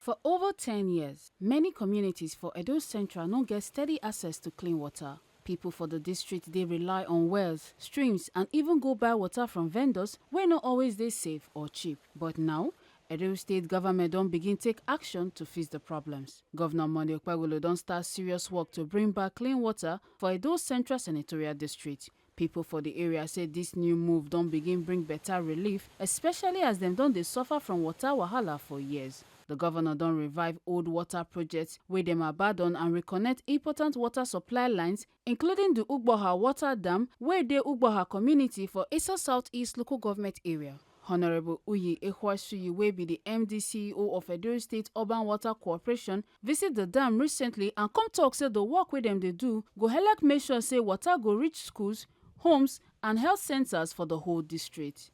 For over 10 years, many communities for Edo Central don't get steady access to clean water. People for the district, they rely on wells, streams, and even go buy water from vendors where not always they safe or cheap. But now, Edo State government don't begin take action to fix the problems. Governor Monday Okpagolo don't start serious work to bring back clean water for Edo Central Senatorial District. People for the area say this new move don't begin bring better relief, especially as them don't they suffer from water wahala for years. The governor don't revive old water projects where them abandon and reconnect important water supply lines, including the Ugboha water dam where the Ugboha community for Esan Southeast local government area. Honorable Uyi Ekwasuyi, wey be the MD CEO of Edo State Urban Water Corporation, visit the dam recently and come talk say the work with them they do go help make sure say water go reach schools, homes and health centers for the whole district.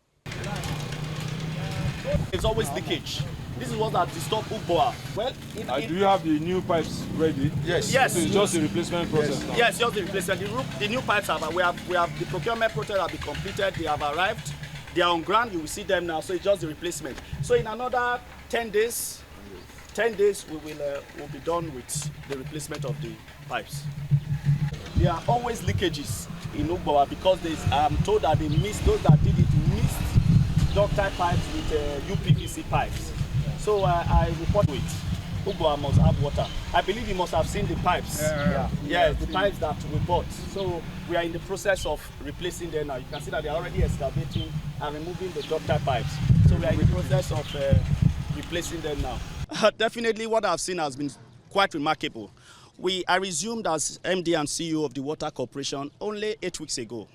It's always leakage. This is what has disturbed Ugboha. Well, do you have the new pipes ready? Yes. So it's just the replacement process now? Yes, just the replacement. The new pipes we have the procurement process have been completed. They have arrived. They are on ground. You will see them now. So it's just the replacement. So in another 10 days, we will be done with the replacement of the pipes. There are always leakages in Ugboha because I'm told that they missed those that did it missed duct-type pipes with UPVC pipes. So I report with Ugboha must have water. I believe you must have seen the pipes. Yes, the pipes that we bought. So we are in the process of replacing them now. You can see that they are already excavating and removing the duct-type pipes. So we are in the process of replacing them now. Definitely what I've seen has been quite remarkable. I resumed as MD and CEO of the Water Corporation only 8 weeks ago.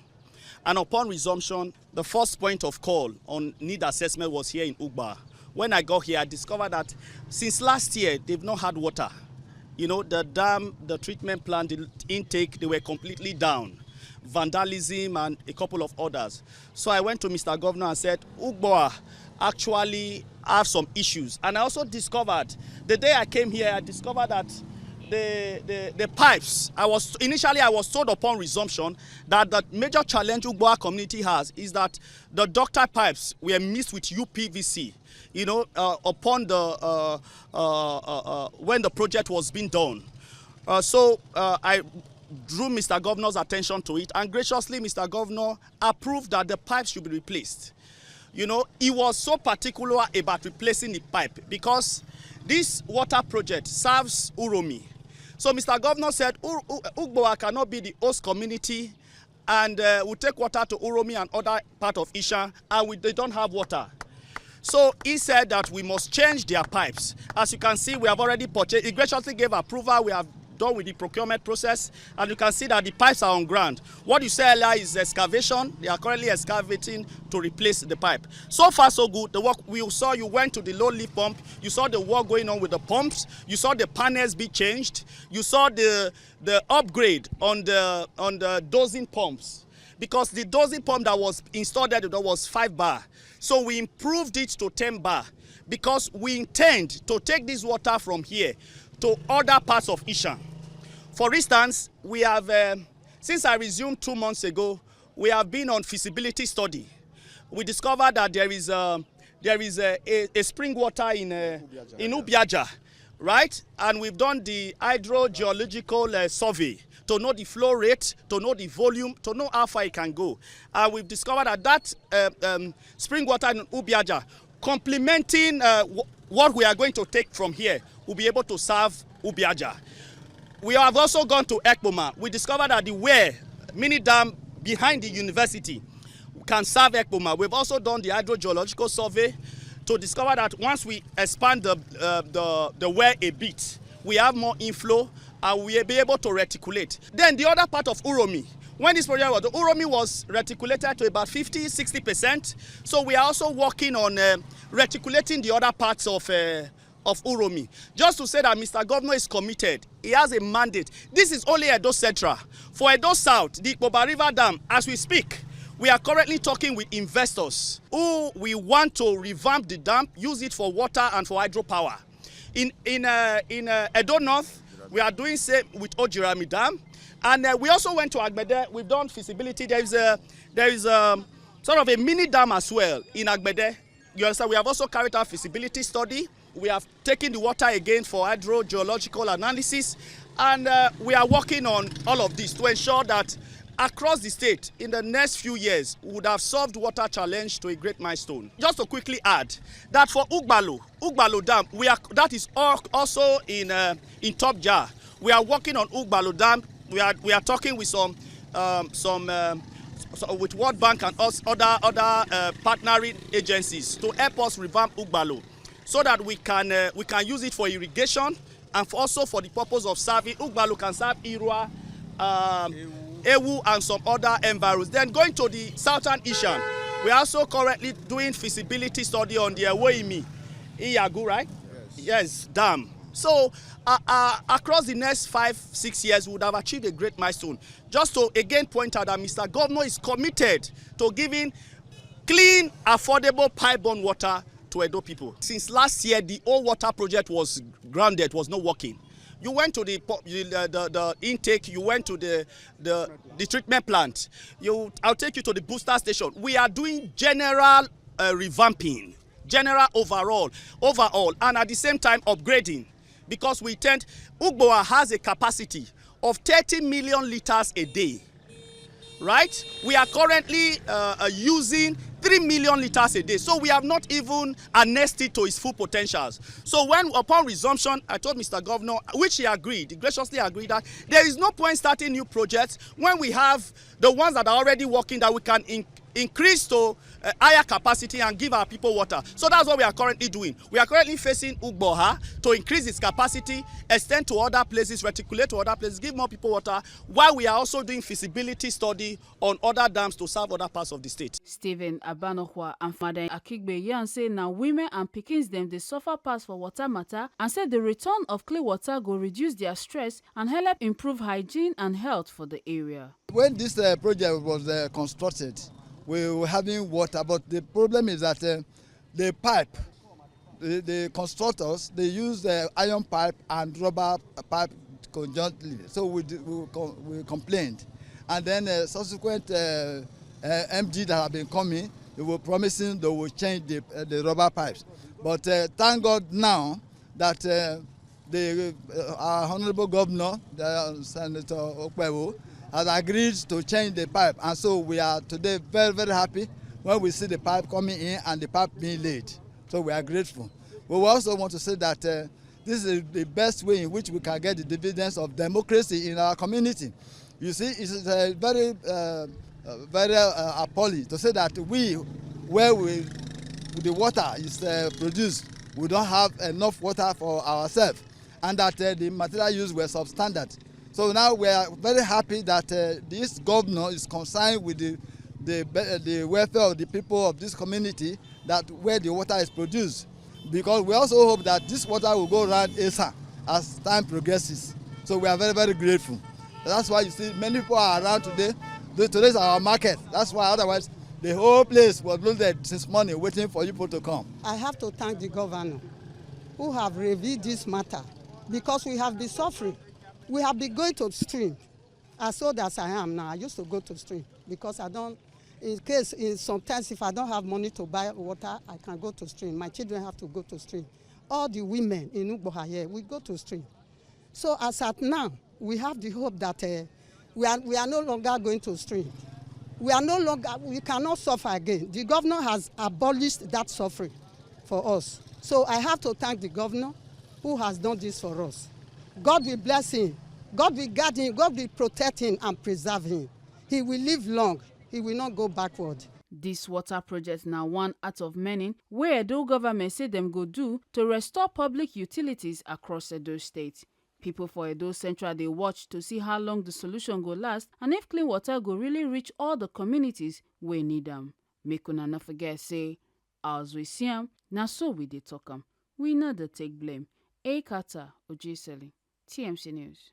And upon resumption, the first point of call on need assessment was here in Ugbah. When I got here, I discovered that since last year, they've not had water. You know, the dam, the treatment plant, the intake, they were completely down. Vandalism and a couple of others. So I went to Mr. Governor and said, Ugboha actually have some issues. And I also discovered, the day I came here, I discovered that the pipes, I was told upon resumption that the major challenge Ugboha community has is that the duct-type pipes were mixed with UPVC. You know, upon the when the project was being done. So I drew Mr. Governor's attention to it, and graciously Mr. Governor approved that the pipes should be replaced. You know, he was so particular about replacing the pipe because this water project serves Uromi. So Mr. Governor said Ugboha cannot be the host community and we take water to Uromi and other part of Isha, and they don't have water. So he said that we must change their pipes. As you can see, we have already purchased. He graciously gave approval. We have done with the procurement process, and you can see that the pipes are on ground. What you say earlier is excavation. They are currently excavating to replace the pipe. So far, so good. The work we saw, you went to the low lift pump. You saw the work going on with the pumps. You saw the panels be changed. You saw the upgrade on the dosing pumps, because the dosing pump that was installed there was 5 bar. So we improved it to 10 bar because we intend to take this water from here to other parts of Ishan. For instance, we have, since I resumed 2 months ago, we have been on feasibility study. We discovered that there is a spring water in Ubiaja, right? And we've done the hydrogeological survey to know the flow rate, to know the volume, to know how far it can go. And we've discovered that spring water in Ubiaja, complementing what we are going to take from here, will be able to serve Ubiaja. We have also gone to Ekpoma. We discovered that the Ware mini dam behind the university can serve Ekpoma. We've also done the hydrogeological survey to discover that once we expand the Ware a bit, we have more inflow and we'll be able to reticulate. Then the other part of Uromi, when this project was, the Uromi was reticulated to about 50–60%. So we are also working on reticulating the other parts of Uromi. Just to say that Mr. Governor is committed. He has a mandate. This is only Edo Central. For Edo South, the Ugboha River Dam, as we speak, we are currently talking with investors who we want to revamp the dam, use it for water and for hydropower. In Edo North, we are doing same with Ojirami Dam. And we also went to Agbede. We've done feasibility. There is sort of a mini dam as well in Agbede. You understand? We have also carried out feasibility study. We have taken the water again for hydrogeological analysis, and we are working on all of this to ensure that across the state, in the next few years, we would have solved water challenge to a great milestone. Just to quickly add that for Ugboha Dam, that is also in top jar. We are working on Ugboha Dam. We are talking with with World Bank and other partnering agencies to help us revamp Ugboha, so that we can use it for irrigation and also for the purpose of serving. Ugboha can serve Irua, Ewu and some other environs. Then going to the southern Esan, we are also currently doing feasibility study on the Ewoimi Iyagu, right? Yes, dam. So across the next 5-6 years, we would have achieved a great milestone. Just to again point out that Mr. Governor is committed to giving clean, affordable pipe-borne water to Edo people. Since last year, the old water project was grounded, was not working. You went to the intake, you went to the treatment plant. I'll take you to the booster station. We are doing general revamping, general overall, and at the same time upgrading, because we intend, Ugboha has a capacity of 30 million liters a day, right? We are currently using 3 million liters a day. So we have not even harnessed it to its full potentials. So upon resumption, I told Mr. Governor, which he agreed, he graciously agreed, that there is no point starting new projects when we have the ones that are already working, that we can increase to higher capacity and give our people water. So that's what we are currently doing. We are currently facing Ugboha to increase its capacity, extend to other places, reticulate to other places, give more people water, while we are also doing feasibility study on other dams to serve other parts of the state. Stephen Abanohwa and Father Akigbe Yan say now women and pikins them they suffer pass for water matter, and said the return of clean water go reduce their stress and help improve hygiene and health for the area. When this project was constructed, we were having water, but the problem is that the pipe, the constructors, they use the iron pipe and rubber pipe conjointly. So we complained, and then subsequent MD that have been coming, they were promising they will change the rubber pipes. But thank God now that our honorable governor, Senator Ugboha, has agreed to change the pipe, and so we are today very, very happy when we see the pipe coming in and the pipe being laid. So we are grateful. We also want to say that this is the best way in which we can get the dividends of democracy in our community. You see, it is very appalling to say that where the water is produced, we don't have enough water for ourselves, and that the material used were substandard. So now we are very happy that this governor is concerned with the welfare of the people of this community, that where the water is produced. Because we also hope that this water will go around Esan as time progresses. So we are very, very grateful. That's why you see many people are around today. Today is our market. That's why otherwise the whole place was loaded since morning waiting for people to come. I have to thank the governor who have revealed this matter, because we have been suffering. We have been going to the stream. As old as I am now, I used to go to the stream because sometimes if I don't have money to buy water, I can go to the stream. My children have to go to the stream. All the women in Ugboha here, we go to the stream. So as at now, we have the hope that we are no longer going to the stream. We cannot suffer again. The governor has abolished that suffering for us. So I have to thank the governor who has done this for us. God will bless him. God will guard him. God will protect him and preserve him. He will live long. He will not go backward. This water project now one out of many where Edo government say them go do to restore public utilities across Edo State. People for Edo Central they watch to see how long the solution go last and if clean water go really reach all the communities we need them. Make una not forget say, as we see them, now so we dey talk them. We not dey take blame. A Kata Ojiseli, TMC News.